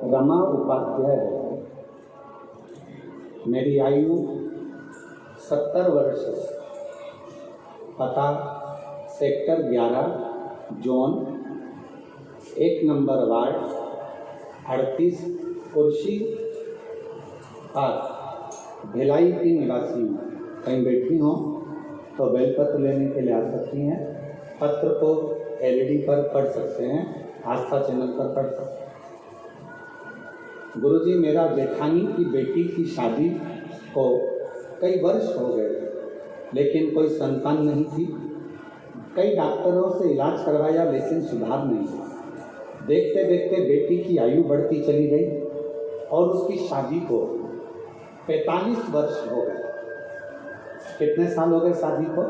रमा उपाध्याय है। मेरी आयु 70 वर्ष है। पता सेक्टर 11 जोन 1 नंबर वार्ड 38 कुर्सी पार्क भिलाई की निवासी हूँ। कहीं बैठी हों तो बेलपत्र लेने के लिए आ सकती हैं। पत्र को LED पर पढ़ सकते हैं, आस्था चैनल पर पढ़ सकते हैं। गुरुजी, मेरा जेठानी की बेटी की शादी को कई वर्ष हो गए, लेकिन कोई संतान नहीं थी। कई डॉक्टरों से इलाज करवाया, लेकिन सुधार नहीं हुआ। देखते देखते बेटी की आयु बढ़ती चली गई और उसकी शादी को 45 वर्ष हो गए। कितने साल हो गए शादी को?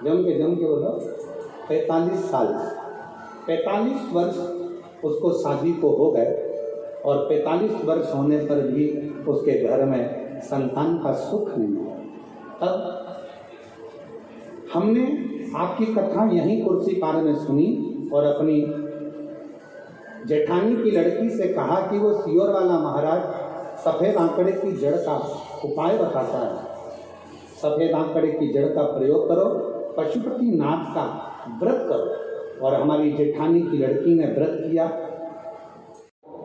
जम के बोलो। 45 साल। 45 वर्ष उसको शादी को हो गए और 45 वर्ष होने पर भी उसके घर में संतान का सुख नहीं है। तब हमने आपकी कथा यहीं कुर्सी पार में सुनी और अपनी जेठानी की लड़की से कहा कि वो सियोर वाला महाराज सफ़ेद आंकड़े की जड़ का उपाय बताता है। सफ़ेद आंकड़े की जड़ का प्रयोग करो, पशुपति नाथ का व्रत करो। और हमारी जेठानी की लड़की ने व्रत किया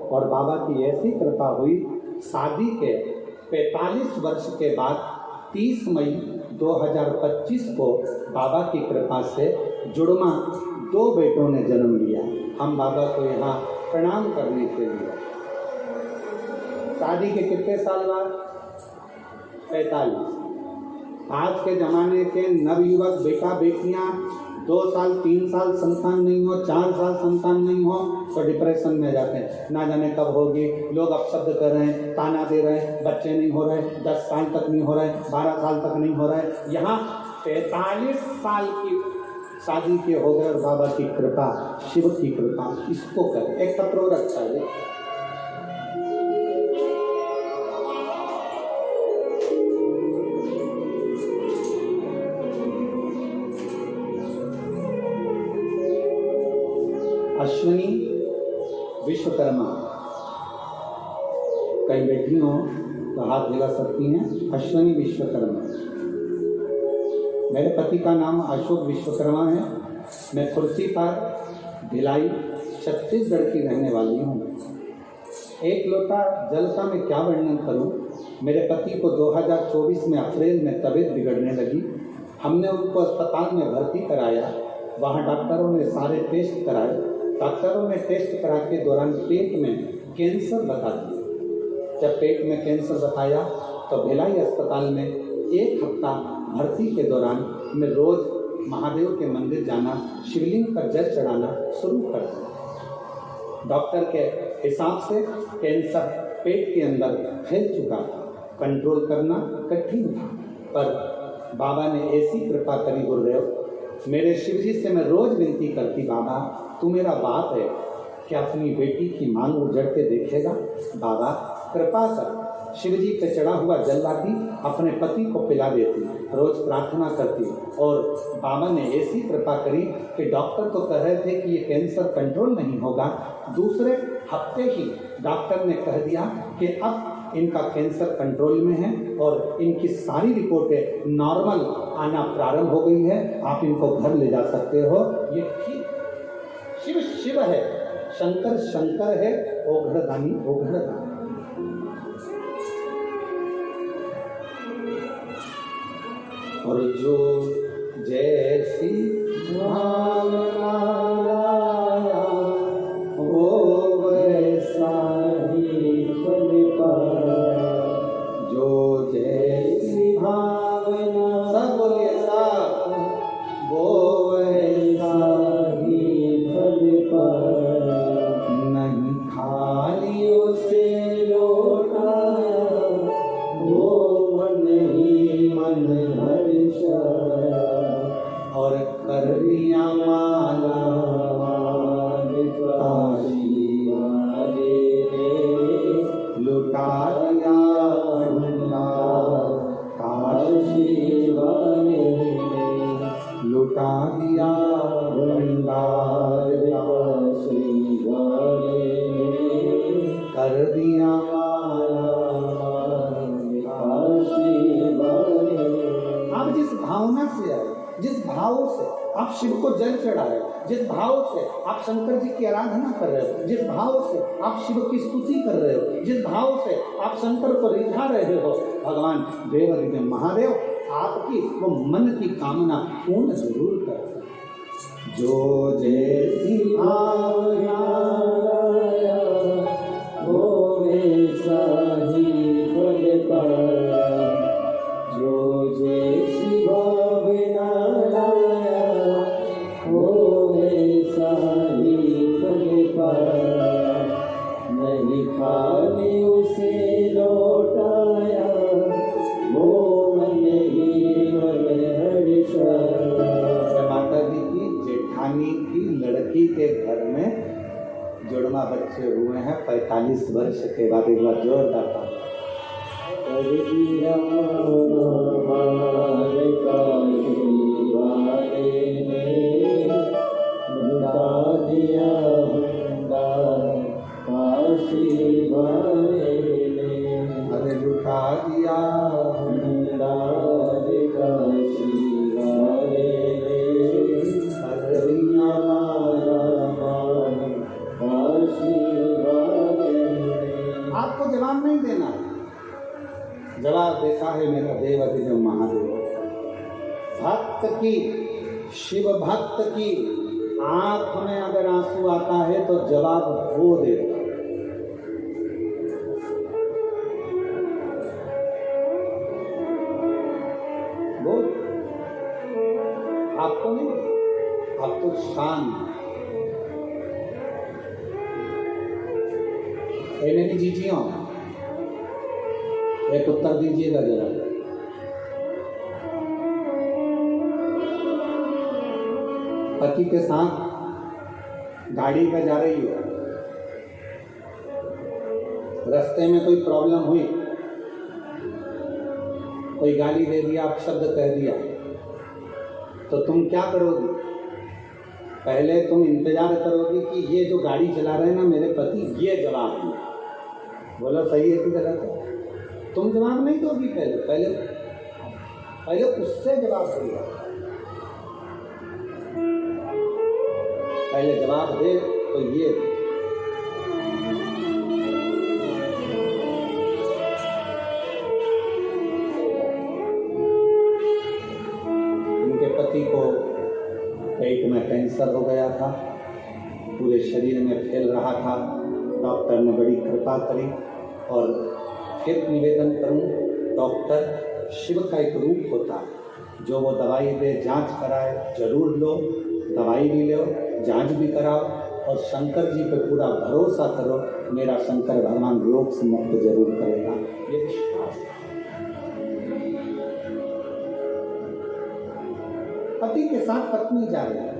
और बाबा की ऐसी कृपा हुई, शादी के 45 वर्ष के बाद 30 मई 2025 को बाबा की कृपा से जुड़वा 2 बेटों ने जन्म लिया। हम बाबा को यहाँ प्रणाम करने के लिए। शादी के कितने साल बाद? 45। आज के ज़माने के नवयुवक बेटा बेटियाँ 2 साल 3 साल संतान नहीं हो, 4 साल संतान नहीं हो तो डिप्रेशन में जाते हैं। ना जाने कब होगी, लोग अपशब्द कर रहे हैं, ताना दे रहे हैं, बच्चे नहीं हो रहे, 10 साल तक नहीं हो रहे, 12 साल तक नहीं हो रहे। यहाँ 45 साल की शादी के हो गए और बाबा की कृपा, शिव की कृपा, इसको कर। एक पत्र और अच्छा है। अश्विनी विश्वकर्मा, कहीं बैठी हो तो हाथ हिला सकती हैं। अश्विनी विश्वकर्मा। मेरे पति का नाम अशोक विश्वकर्मा है। मैं कुर्सी पर भिलाई छत्तीसगढ़ की रहने वाली हूँ। एक लोटा जल का मैं क्या वर्णन करूँ। मेरे पति को 2024 में अप्रैल में तबीयत बिगड़ने लगी। हमने उनको अस्पताल में भर्ती कराया। वहाँ डॉक्टरों ने सारे टेस्ट कराए। डॉक्टरों ने टेस्ट करा के दौरान पेट में कैंसर बता दिया। जब पेट में कैंसर बताया तो भिलाई अस्पताल में 1 हफ्ता भर्ती के दौरान मैं रोज़ महादेव के मंदिर जाना, शिवलिंग पर जल चढ़ाना शुरू कर दिया। डॉक्टर के हिसाब से कैंसर पेट के अंदर फैल चुका था। कंट्रोल करना कठिन था, पर बाबा ने ऐसी कृपा करी गुरुदेव। मेरे शिव जी से मैं रोज़ विनती करती, बाबा तू मेरा बाप है, क्या अपनी बेटी की मांग उजड़ के देखेगा? बाबा कृपा कर। शिव जी पे चढ़ा हुआ जल लाती, अपने पति को पिला देती, रोज़ प्रार्थना करती और बाबा ने ऐसी कृपा करी कि डॉक्टर तो कह रहे थे कि ये कैंसर कंट्रोल नहीं होगा। दूसरे हफ्ते ही डॉक्टर ने कह दिया कि अब इनका कैंसर कंट्रोल में है और इनकी सारी रिपोर्टें नॉर्मल आना प्रारंभ हो गई है। आप इनको घर ले जा सकते हो। ये ठीक शिव शिव है, शंकर शंकर है, ओघड़दानी ओघड़दानी। और जो जैसी भावना वो वैसा ही फल पाए। जो जैसी भावना, सब बोलिए सब, वो वैसा ही फल पाए। नहीं खाली उसे लोटा, वो मन ही मन हर्ष। और कर लिया दिया आप जिस भावना से आए, जिस भाव से आप शिव को जल चढ़ाए, जिस भाव से आप शंकर जी की आराधना कर रहे हो, जिस भाव से आप शिव की स्तुति कर रहे हो, जिस भाव से आप शंकर को रिझा रहे हो, भगवान देवादिदेव महादेव आपकी वो मन की कामना पूर्ण जरूर करते हैं। जो जैसी भावना वो वैसा ही फल पाया, जो जैसी भावना लाया वो वैसा ही फल पाया, नहीं खाली उसे लौटाया वो मन ही मन हर्षाया। माता जी की जेठानी की लड़की के घर में जुड़वा बच्चे हुए हैं 45 वर्ष के बाद। एक बार जोरदार अरे लुटा दिया आपको जवाब नहीं देना, जवाब देता है मेरा देवादिदेव महादेव। भक्त की, शिव भक्त की आंख में अगर आंसू आता है तो जवाब वो देता है। बोल, आपको नहीं, आपको शान मेरी जीजियों एक उत्तर दीजिएगा जरा। पति के साथ गाड़ी में जा रही हो, रास्ते में कोई प्रॉब्लम हुई, कोई गाली दे दिया, अपशब्द कह दिया, तो तुम क्या करोगी? पहले तुम इंतजार करोगी कि ये जो गाड़ी चला रहे हैं ना मेरे पति, ये जवाब दें। बोलो सही है कि गलत है? तुम जवाब नहीं दोगी, पहले उससे जवाब देगा। पहले जवाब दे तो ये उनके पति को पेट में कैंसर हो गया था, पूरे शरीर में फैल रहा था। डॉक्टर ने बड़ी कृपा करी और फिर निवेदन करूं, डॉक्टर शिव का एक रूप होता है, जो वो दवाई दे, जांच कराए, जरूर लो, दवाई भी लो, जांच भी कराओ और शंकर जी पे पूरा भरोसा करो, मेरा शंकर भगवान रोग से मुक्त जरूर करेगा, ये विश्वास। पति के साथ पत्नी जा रही है,